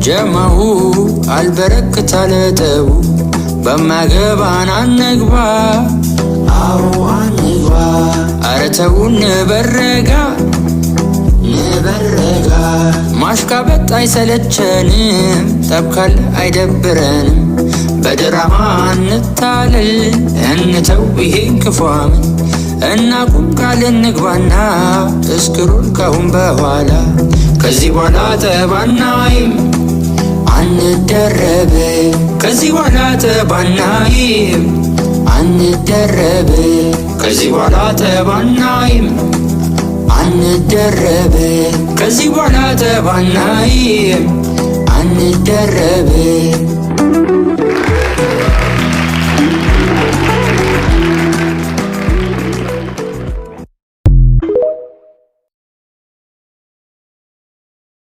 ጀማው አልበረክት አለጠቡ በማገባን አንግባ አው አንግባ አረ ተው ንበረጋ ማሽቃበጥ አይሰለቸንም ጠብካል አይደብረንም በድራማ እንታለል እንተው ይሄን ክፏምን እናቁም ቃል እንግባና እስክሩን ካሁን በኋላ ከዚህ በኋላ ጠባናይም አንደረብ ከዚህ በኋላ ጠባናይም አንደረብ ከዚህ በኋላ ጠባናይም አንደረብ ከዚህ በኋላ ጠባናይም አንደረብ